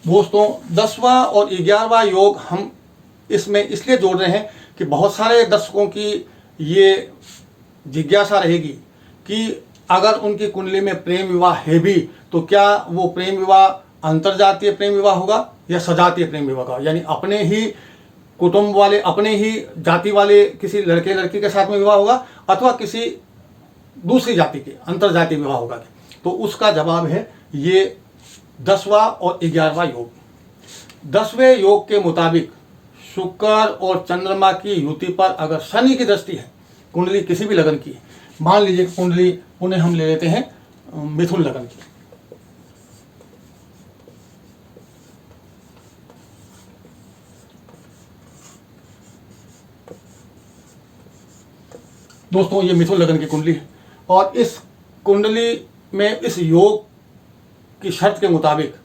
दोस्तों 10वां और 11वां योग हम इसमें इसलिए जोड़ रहे हैं कि बहुत सारे दर्शकों की ये जिज्ञासा रहेगी कि अगर उनकी कुंडली में प्रेम विवाह है भी तो क्या वो प्रेम विवाह अंतरजातीय प्रेम विवाह होगा या सजातीय प्रेम विवाह होगा, यानी अपने ही कुटुंब वाले, अपने ही जाति वाले किसी लड़के लड़की के साथ में विवाह होगा अथवा किसी दूसरी जाति के अंतरजातीय विवाह होगा। तो उसका जवाब है ये 10वां और 11वां योग। 10वें योग के मुताबिक शुक्र और चंद्रमा की युति पर अगर शनि की दृष्टि है, कुंडली किसी भी लगन की, मान लीजिए कुंडली उन्हें हम ले लेते हैं मिथुन लगन की, दोस्तों ये मिथुन लगन की कुंडली है और इस कुंडली में इस योग की शर्त के मुताबिक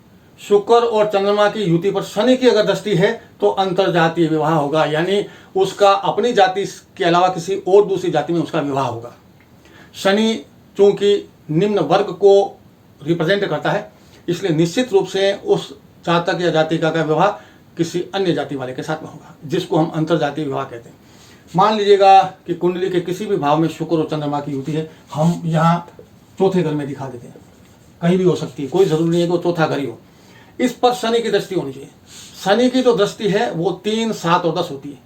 शुक्र और चंद्रमा की युति पर शनि की अगर दृष्टि है तो अंतरजातीय विवाह होगा, यानी उसका अपनी जाति के अलावा किसी और दूसरी जाति में उसका विवाह होगा। शनि चूंकि निम्न वर्ग को रिप्रेजेंट करता है, इसलिए निश्चित रूप से उस जातक या जातिका का विवाह किसी अन्य जाति वाले के साथ में होगा, जिसको हम अंतरजातीय विवाह कहते हैं। मान लीजिएगा कि कुंडली के किसी भी भाव में शुक्र और चंद्रमा की युति है, हम यहाँ चौथे घर में दिखा देते हैं, कहीं भी हो सकती है, कोई जरूरी नहीं है कि वो चौथा घर ही हो। इस पर शनि की दृष्टि होनी चाहिए। शनि की जो दृष्टि है वो 3, 7 और 10 होती है।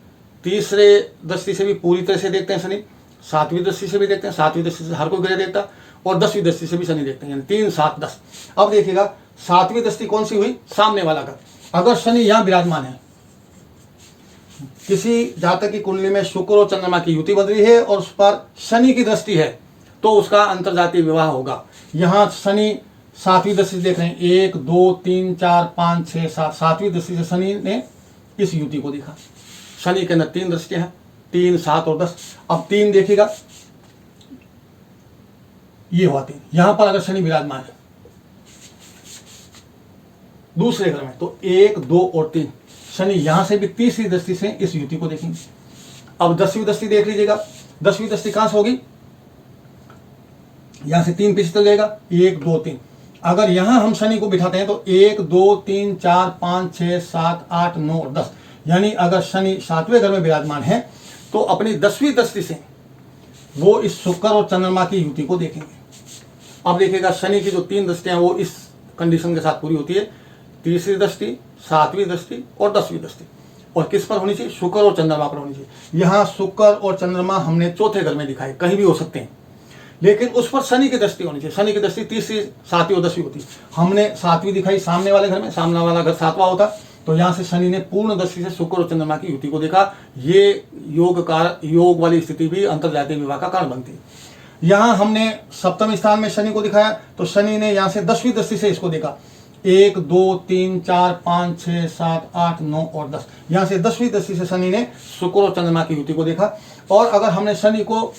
तीसरे दृष्टि से भी पूरी तरह से देखते हैं शनि, 7वीं दृष्टि से भी देखते हैं, 7वीं दृष्टि से हर कोई ग्रह देखता, और 10वीं दृष्टि से भी शनि देखते हैं, यानी 3, 7, 10। अब देखिएगा 7वीं दृष्टि कौन सी हुई, सामने वाला घर। अगर शनि यहाँ विराजमान है, किसी जातक की कुंडली में शुक्र और चंद्रमा की युति बन रही है और उस पर शनि की दृष्टि है, तो उसका अंतरजातीय विवाह होगा। यहाँ शनि 7वीं दृष्टि से देख रहे हैं, 1, 2, 3, 4, 5, 6, 7, 7वीं दृष्टि से शनि ने इस युति को देखा। शनि के अंदर 3 दृष्टियां हैं, 3, 7 और 10। अब 3 देखिएगा, ये हुआ 3। यहां पर अगर शनि विराजमान है दूसरे घर में, तो 1, 2 और 3 शनि यहां से भी तीसरी दृष्टि से इस युति को देखेंगे। अब 10वीं दृष्टि देख लीजिएगा, 10वीं दृष्टि कहां से होगी, यहां से 3 पीछे चल जाएगा, 1, 2, 3। अगर यहां हम शनि को बिठाते हैं तो 1, 2, 3, 4, 5, 6, 7, 8, 9 और 10, यानी अगर शनि 7वें घर में विराजमान है तो अपनी 10वीं दृष्टि से वो इस शुक्र और चंद्रमा की युति को देखेंगे। अब देखिएगा शनि की जो 3 दृष्टियां वो इस कंडीशन के साथ पूरी होती है, तीसरी दृष्टि, 7वीं दृष्टि और 10वीं दृष्टि। और किस पर होनी चाहिए, शुक्र और चंद्रमा पर होनी चाहिए। यहाँ शुक्र और चंद्रमा हमने चौथे घर में दिखाए, कहीं भी हो सकते हैं, लेकिन उस पर शनि की दृष्टि होनी चाहिए। शनि की दृष्टि तीसरी, 7वीं और 10वीं होती है। हमने 7वीं दिखाई सामने वाले घर में, सामने वाला घर 7वां होता, तो यहाँ से शनि ने पूर्ण दृष्टि से शुक्र और चंद्रमा की युति को देखा। ये योग वाली स्थिति भी अंतरजातीय विवाह का कारण बनती है। यहाँ हमने 7वें स्थान में शनि को दिखाया, तो शनि ने यहाँ से 10वीं दृष्टि से इसको देखा, 1, 2, 3, 4, 5, 6, 7, 8, 9 और 10। यहाँ से 10वीं दृष्टि से शनि ने शुक्र और चंद्रमा की युति को देखा। और अगर हमने शनि को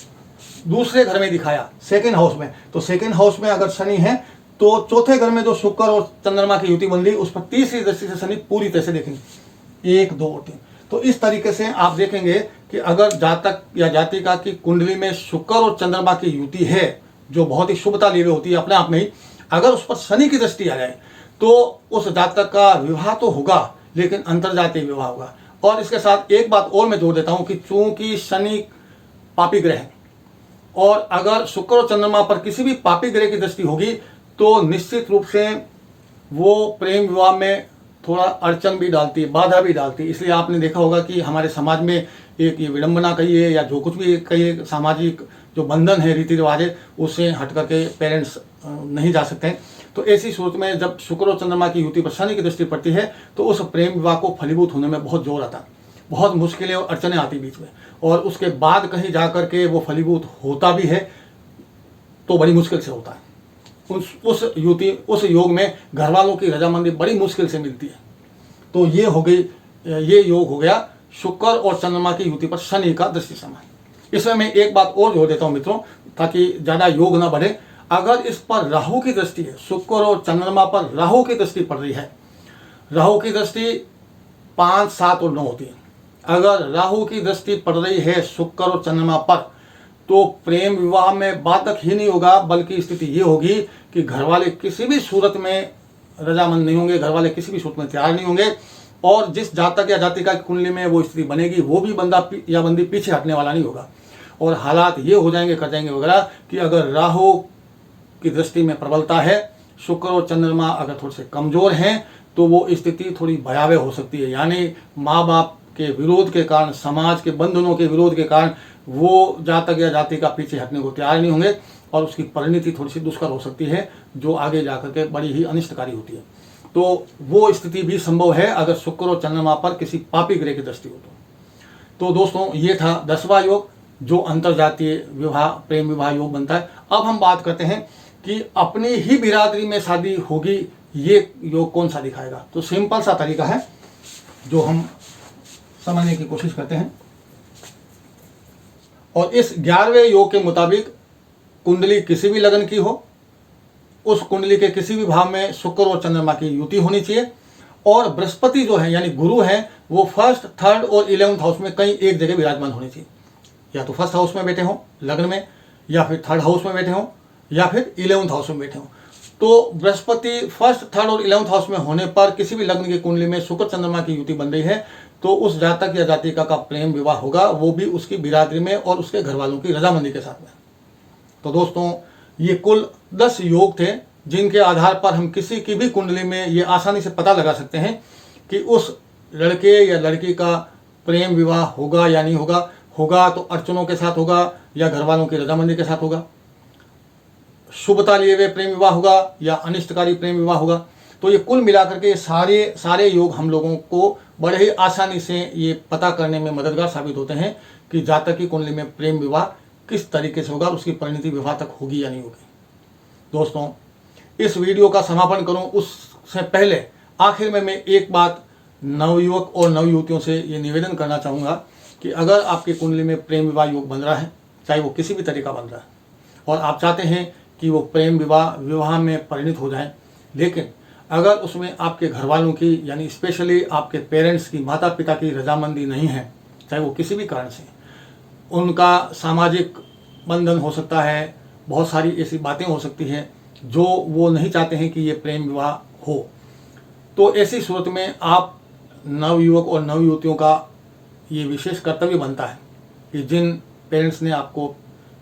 दूसरे घर में दिखाया, सेकेंड हाउस में, तो सेकेंड हाउस में अगर शनि है तो चौथे घर में जो शुक्र और चंद्रमा की युति बन रही, उस पर तीसरी दृष्टि से शनि पूरी तरह से देखेंगे, 1, 2 और 3। तो इस तरीके से आप देखेंगे कि अगर जातक या जातिका की कुंडली में शुक्र और चंद्रमा की युति है, जो बहुत ही शुभता लिए हुए होती है अपने आप में ही, अगर उस पर शनि की दृष्टि आ जाए तो उस जातक का विवाह तो होगा, लेकिन अंतरजातीय विवाह होगा। और इसके साथ एक बात और मैं जोड़ देता हूं कि चूंकि शनि पापी ग्रह है, और अगर शुक्र और चंद्रमा पर किसी भी पापी ग्रह की दृष्टि होगी तो निश्चित रूप से वो प्रेम विवाह में थोड़ा अड़चन भी डालती है, बाधा भी डालती है। इसलिए आपने देखा होगा कि हमारे समाज में एक ये विडंबना कहिए या जो कुछ भी कहिए, सामाजिक जो बंधन है, रीति रिवाज है, उससे हट करके पेरेंट्स नहीं जा सकते हैं। तो ऐसी सूरत में जब शुक्र और चंद्रमा की युति पर शनि की दृष्टि पड़ती है तो उस प्रेम विवाह को फलीभूत होने में बहुत जोर आता है, बहुत मुश्किलें और अड़चनें आती बीच में, और उसके बाद कहीं जा करके वो फलीभूत होता भी है तो बड़ी मुश्किल से होता है। उस योग में घर वालों की रजामंदी बड़ी मुश्किल से मिलती है। तो ये हो गई, ये योग हो गया शुक्र और चंद्रमा की युति पर शनि का दृष्टि समय। इसमें मैं एक बात और जोड़ देता हूँ मित्रों, ताकि ज़्यादा योग ना बढ़े। अगर इस पर राहु की दृष्टि है, शुक्र और चंद्रमा पर राहु की दृष्टि पड़ रही है, राहु की दृष्टि 5, 7 और 9 होती है। अगर राहु की दृष्टि पड़ रही है शुक्र और चंद्रमा पर, तो प्रेम विवाह में बाधक ही नहीं होगा, बल्कि स्थिति ये होगी कि घर वाले किसी भी सूरत में रजामंद नहीं होंगे, घर वाले किसी भी सूरत में तैयार नहीं होंगे, और जिस जातक या जातिका की कुंडली में वो स्थिति बनेगी, वो भी बंदा या बंदी पीछे हटने वाला नहीं होगा। और हालात ये हो जाएंगे, कर जाएंगे वगैरह, कि अगर राहु की दृष्टि में प्रबलता है, शुक्र और चंद्रमा अगर थोड़े से कमजोर हैं, तो वो स्थिति थोड़ी भयावह हो सकती है। यानी माँ बाप के विरोध के कारण, समाज के बंधनों के विरोध के कारण वो जातक या जातिका पीछे हटने को तैयार नहीं होंगे, और उसकी परिणति थोड़ी सी दुष्कर हो सकती है, जो आगे जाकर के बड़ी ही अनिष्टकारी होती है। तो वो स्थिति भी संभव है अगर शुक्र और चंद्रमा पर किसी पापी ग्रह की दृष्टि हो तो दोस्तों, ये था 10वां योग, जो अंतरजातीय विवाह, प्रेम विवाह योग बनता है। अब हम बात करते हैं कि अपनी ही बिरादरी में शादी होगी, ये योग कौन सा दिखाएगा। तो सिंपल सा तरीका है जो हम समझने की कोशिश करते हैं। और इस 11वें योग के मुताबिक कुंडली किसी भी लग्न की हो, उस कुंडली के किसी भी भाव में शुक्र और चंद्रमा की युति होनी चाहिए, और बृहस्पति जो है यानी गुरु है, वो 1st, 3rd और 11th हाउस में कहीं एक जगह विराजमान होनी चाहिए। या तो 1st हाउस में बैठे हों लग्न में, या फिर 3rd हाउस में बैठे हों, या फिर 11th हाउस में बैठे हों। तो बृहस्पति 1st, 3rd और 11th हाउस में होने पर किसी भी लग्न की कुंडली में शुक्र चंद्रमा की युति बन रही है, तो उस जातक या जातिका का प्रेम विवाह होगा, वो भी उसकी बिरादरी में और उसके घर वालों की रजामंदी के साथ में। तो दोस्तों, ये कुल 10 योग थे, जिनके आधार पर हम किसी की भी कुंडली में ये आसानी से पता लगा सकते हैं कि उस लड़के या लड़की का प्रेम विवाह होगा या नहीं होगा। होगा तो अड़चनों के साथ होगा, या घर वालों की रजामंदी के साथ होगा। शुभता लिए हुए प्रेम विवाह होगा, या अनिष्टकारी प्रेम विवाह होगा। तो ये कुल मिलाकर के सारे योग हम लोगों को बड़े ही आसानी से ये पता करने में मददगार साबित होते हैं कि जातक की कुंडली में प्रेम विवाह किस तरीके से होगा, उसकी परिणति विवाह तक होगी या नहीं होगी। दोस्तों, इस वीडियो का समापन करूं उससे पहले आखिर में मैं एक बात नवयुवक और नवयुवतियों से ये निवेदन करना चाहूँगा कि अगर आपकी कुंडली में प्रेम विवाह योग बन रहा है, चाहे वो किसी भी तरीका बन रहा है, और आप चाहते हैं कि वो प्रेम विवाह में परिणित हो जाए, लेकिन अगर उसमें आपके घर वालों की, यानी स्पेशली आपके पेरेंट्स की, माता पिता की रजामंदी नहीं है, चाहे वो किसी भी कारण से, उनका सामाजिक बंधन हो सकता है, बहुत सारी ऐसी बातें हो सकती हैं जो वो नहीं चाहते हैं कि ये प्रेम विवाह हो, तो ऐसी सूरत में आप नवयुवक और नवयुवतियों का ये विशेष कर्तव्य बनता है कि जिन पेरेंट्स ने आपको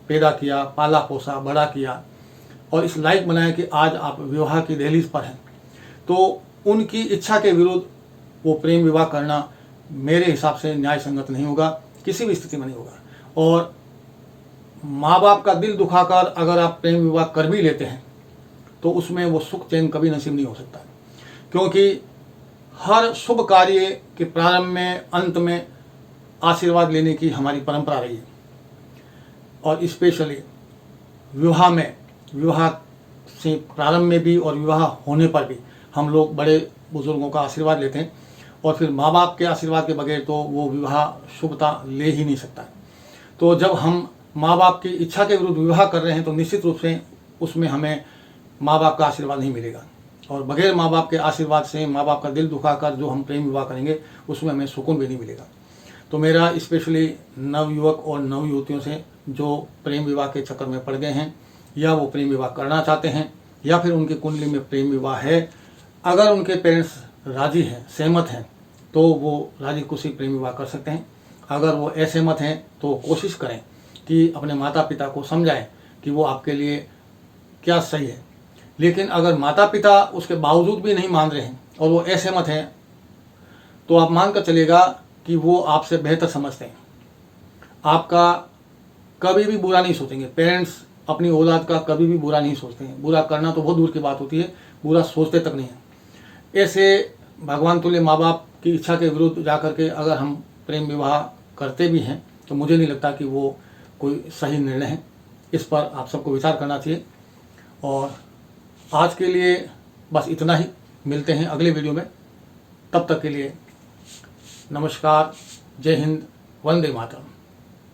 पैदा किया, पाला पोसा, बड़ा किया और इस लायक बनाया कि आज आप विवाह की दहलीज पर हैं, तो उनकी इच्छा के विरुद्ध वो प्रेम विवाह करना मेरे हिसाब से न्याय संगत नहीं होगा, किसी भी स्थिति में नहीं होगा। और माँ बाप का दिल दुखाकर अगर आप प्रेम विवाह कर भी लेते हैं, तो उसमें वो सुख चैन कभी नसीब नहीं हो सकता, क्योंकि हर शुभ कार्य के प्रारंभ में, अंत में आशीर्वाद लेने की हमारी परंपरा रही है। और स्पेशली विवाह में, विवाह से प्रारंभ में भी और विवाह होने पर भी हम लोग बड़े बुजुर्गों का आशीर्वाद लेते हैं, और फिर माँ बाप के आशीर्वाद के बगैर तो वो विवाह शुभता ले ही नहीं सकता। तो जब हम माँ बाप की इच्छा के विरुद्ध विवाह कर रहे हैं, तो निश्चित रूप से उसमें हमें माँ बाप का आशीर्वाद नहीं मिलेगा, और बगैर माँ बाप के आशीर्वाद से, माँ बाप का दिल दुखाकर जो हम प्रेम विवाह करेंगे, उसमें हमें सुकून भी नहीं मिलेगा। तो मेरा स्पेशली नवयुवक और नवयुवतियों से जो प्रेम विवाह के चक्कर में पड़ गए हैं, या वो प्रेम विवाह करना चाहते हैं, या फिर उनकी कुंडली में प्रेम विवाह है, अगर उनके पेरेंट्स राजी हैं, सहमत हैं, तो वो राजी खुशी प्रेम विवाह कर सकते हैं। अगर वो असहमत हैं तो कोशिश करें कि अपने माता पिता को समझाएं कि वो आपके लिए क्या सही है। लेकिन अगर माता पिता उसके बावजूद भी नहीं मान रहे हैं और वो असहमत हैं, तो आप मान कर चलिएगा कि वो आपसे बेहतर समझते हैं, आपका कभी भी बुरा नहीं सोचेंगे। पेरेंट्स अपनी औलाद का कभी भी बुरा नहीं सोचते हैं, बुरा करना तो बहुत दूर की बात होती है, बुरा सोचते तक नहीं है। ऐसे भगवान तुल्य माँ बाप की इच्छा के विरुद्ध जाकर के अगर हम प्रेम विवाह करते भी हैं, तो मुझे नहीं लगता कि वो कोई सही निर्णय है। इस पर आप सबको विचार करना चाहिए। और आज के लिए बस इतना ही, मिलते हैं अगले वीडियो में। तब तक के लिए नमस्कार, जय हिंद, वंदे मातरम।